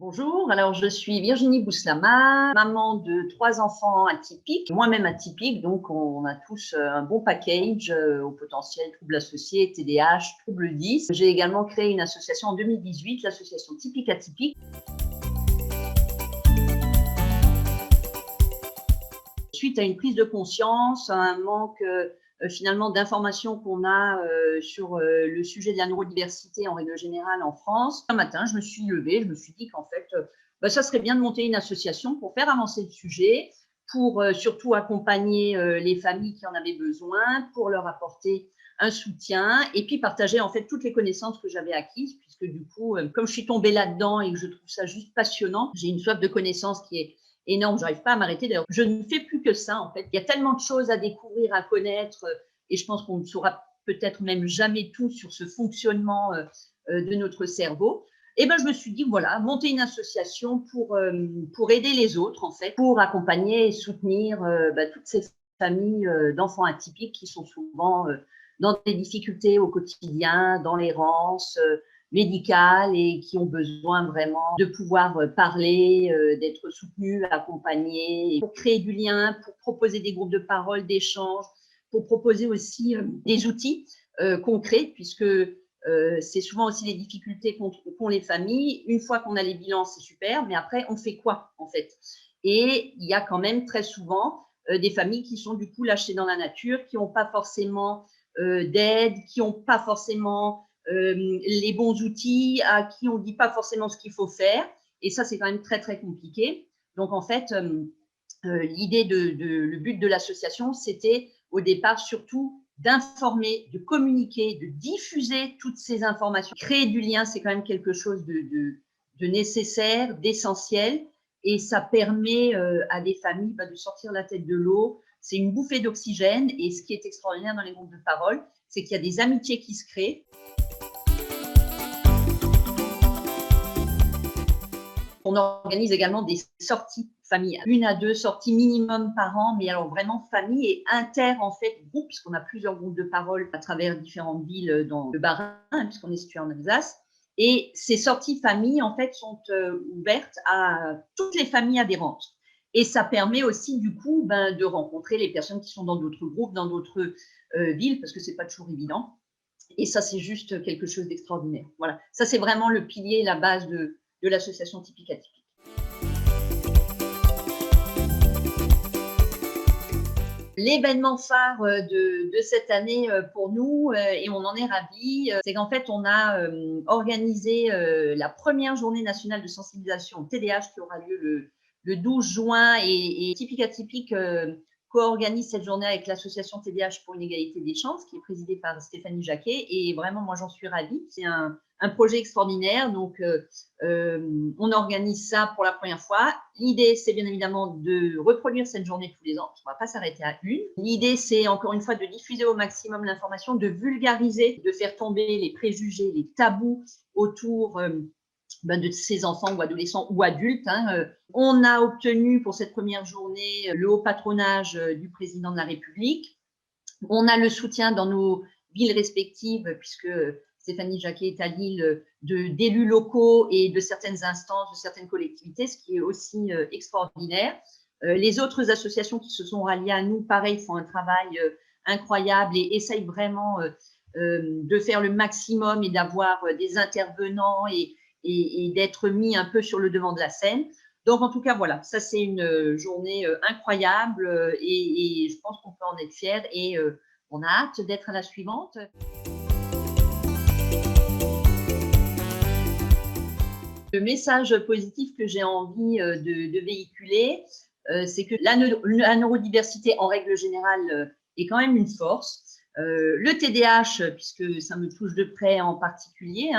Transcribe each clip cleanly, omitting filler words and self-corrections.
Bonjour, alors je suis Virginie Bouslama, maman de 3 enfants atypiques, moi-même atypique, donc on a tous un bon package au potentiel troubles associés, TDAH, troubles 10. J'ai également créé une association en 2018, l'association Typique Atypique. Suite à une prise de conscience, à un manque finalement d'informations qu'on a sur le sujet de la neurodiversité en règle générale en France. Un matin, je me suis levée, je me suis dit qu'en fait, ça serait bien de monter une association pour faire avancer le sujet, pour surtout accompagner les familles qui en avaient besoin, pour leur apporter un soutien et puis partager en fait toutes les connaissances que j'avais acquises, puisque du coup, comme je suis tombée là-dedans et que je trouve ça juste passionnant, j'ai une soif de connaissances qui est énorme, j'arrive pas à m'arrêter. D'ailleurs, je ne fais plus que ça, en fait. Il y a tellement de choses à découvrir, à connaître, et je pense qu'on ne saura peut-être même jamais tout sur ce fonctionnement de notre cerveau. Et ben, je me suis dit, voilà, monter une association pour aider les autres, en fait, pour accompagner et soutenir toutes ces familles d'enfants atypiques qui sont souvent dans des difficultés au quotidien, dans l'errance, médicales et qui ont besoin vraiment de pouvoir parler, d'être soutenus, accompagnés, pour créer du lien, pour proposer des groupes de parole, d'échange, pour proposer aussi des outils concrets, puisque c'est souvent aussi les difficultés qu'ont les familles. Une fois qu'on a les bilans, c'est super, mais après, on fait quoi en fait? Et il y a quand même très souvent des familles qui sont du coup lâchées dans la nature, qui n'ont pas forcément d'aide, qui n'ont pas forcément les bons outils, à qui on ne dit pas forcément ce qu'il faut faire. Et ça, c'est quand même très, très compliqué. Donc, en fait, l'idée le but de l'association, c'était au départ surtout d'informer, de communiquer, de diffuser toutes ces informations. Créer du lien, c'est quand même quelque chose de nécessaire, d'essentiel. Et ça permet à des familles de sortir la tête de l'eau. C'est une bouffée d'oxygène. Et ce qui est extraordinaire dans les groupes de parole, c'est qu'il y a des amitiés qui se créent. On organise également des sorties famille, 1 à 2 sorties minimum par an, mais alors vraiment famille et inter en fait groupe, puisqu'on a plusieurs groupes de parole à travers différentes villes dans le Bas-Rhin, puisqu'on est situé en Alsace. Et ces sorties famille en fait sont ouvertes à toutes les familles adhérentes. Et ça permet aussi du coup de rencontrer les personnes qui sont dans d'autres groupes, dans d'autres villes, parce que c'est pas toujours évident. Et ça, c'est juste quelque chose d'extraordinaire. Voilà, ça c'est vraiment le pilier, la base de l'association Typique Atypique. L'événement phare de cette année pour nous, et on en est ravis, c'est qu'en fait, on a organisé la première journée nationale de sensibilisation au TDAH qui aura lieu le 12 juin et Typique Atypique co-organise cette journée avec l'association TDAH pour une égalité des chances qui est présidée par Stéphanie Jacquet et vraiment moi j'en suis ravie. C'est un projet extraordinaire, donc on organise ça pour la première fois. L'idée c'est bien évidemment de reproduire cette journée tous les ans, on ne va pas s'arrêter à une. L'idée c'est encore une fois de diffuser au maximum l'information, de vulgariser, de faire tomber les préjugés, les tabous autour de ces enfants ou adolescents ou adultes. On a obtenu pour cette première journée le haut patronage du président de la République. On a le soutien dans nos villes respectives, puisque Stéphanie Jacquet est à Lille, d'élus locaux et de certaines instances, de certaines collectivités, ce qui est aussi extraordinaire. Les autres associations qui se sont ralliées à nous, pareil, font un travail incroyable et essayent vraiment de faire le maximum et d'avoir des intervenants et d'être mis un peu sur le devant de la scène. Donc, en tout cas, voilà, ça, c'est une journée incroyable et je pense qu'on peut en être fiers et on a hâte d'être à la suivante. Le message positif que j'ai envie de véhiculer, c'est que la neurodiversité, en règle générale, est quand même une force. Le TDAH, puisque ça me touche de près en particulier,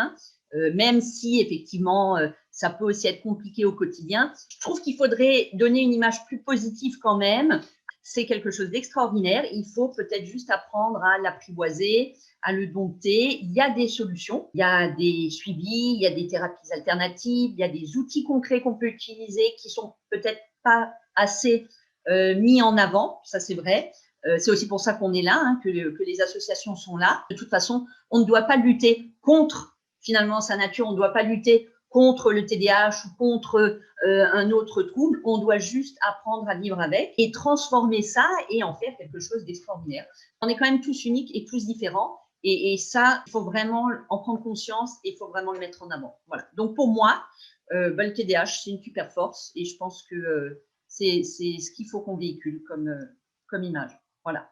même si effectivement ça peut aussi être compliqué au quotidien, je trouve qu'il faudrait donner une image plus positive quand même. C'est quelque chose d'extraordinaire, il faut peut-être juste apprendre à l'apprivoiser, à le dompter. Il y a des solutions, il y a des suivis, il y a des thérapies alternatives, il y a des outils concrets qu'on peut utiliser qui sont peut-être pas assez mis en avant, ça c'est vrai. C'est aussi pour ça qu'on est là, que les associations sont là. De toute façon, on ne doit pas lutter contre finalement sa nature, on ne doit pas lutter contre le TDAH ou contre un autre trouble. On doit juste apprendre à vivre avec et transformer ça et en faire quelque chose d'extraordinaire. On est quand même tous uniques et tous différents. Et ça, il faut vraiment en prendre conscience et il faut vraiment le mettre en avant. Voilà. Donc pour moi, le TDAH, c'est une super force et je pense que c'est ce qu'il faut qu'on véhicule comme image. Voilà.